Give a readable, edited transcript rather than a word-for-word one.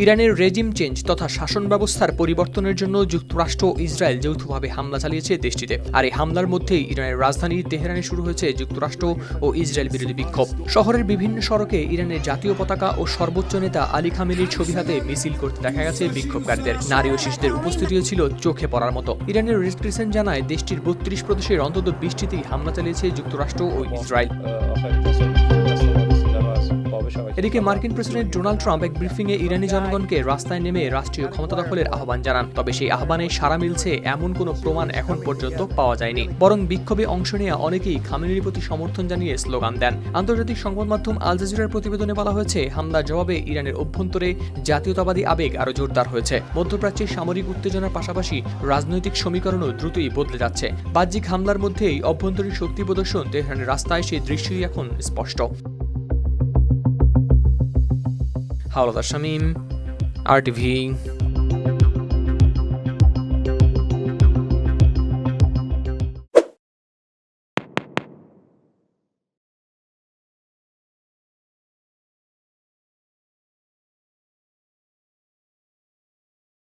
ইরানের regime change তথা শাসন ব্যবস্থার পরিবর্তনের জন্য যুক্তরাষ্ট্র ও ইসরায়েল যৌথভাবে হামলা চালিয়েছে দেশটিতে। আর এই হামলার মধ্যেই ইরানের রাজধানী তেহরানে শুরু হয়েছে যুক্তরাষ্ট্র ও ইসরায়েল বিরোধী বিক্ষোভ। শহরের বিভিন্ন সড়কে ইরানের জাতীয় পতাকা ও সর্বোচ্চ নেতা আলী খামেনির ছবি হাতে মিছিল করতে দেখা গেছে বিক্ষোভকারীদের। নারী ও শিশুদের উপস্থিতিও ছিল চোখে পড়ার মতো। ইরানের রেড ক্রিসেন্ট জানায় দেশটির ৩২ প্রদেশের অন্তত ২০টিতেই হামলা চালিয়েছে যুক্তরাষ্ট্র ও ইসরায়েল। এদিকে মার্কিন প্রেসিডেন্ট ডোনাল্ড ট্রাম্প এক ব্রিফিংয়ে ইরানি জনগণকে রাস্তায় নেমে রাষ্ট্রীয় ক্ষমতা দখলের আহ্বান জানান। তবে সেই আহ্বানে সাড়া মিলছে এমন কোনো প্রমাণ এখন পর্যন্ত পাওয়া যায়নি। বরং বিক্ষোভে অংশ নেওয়া অনেকেই খামেনির প্রতি সমর্থন জানিয়ে স্লোগান দেন। আন্তর্জাতিক সংবাদ মাধ্যম আল জাজিরার প্রতিবেদনে বলা হয়েছে, হামলার জবাবে ইরানের অভ্যন্তরে জাতীয়তাবাদী আবেগ আরও জোরদার হয়েছে। মধ্যপ্রাচ্যে সামরিক উত্তেজনার পাশাপাশি রাজনৈতিক সমীকরণও দ্রুতই বদলে যাচ্ছে। বাহ্যিক হামলার মধ্যেই অভ্যন্তরীণ শক্তি প্রদর্শন তেহরানের রাস্তায় সেই দৃশ্যই এখন স্পষ্ট। হাওলাদার শামীম, RTV।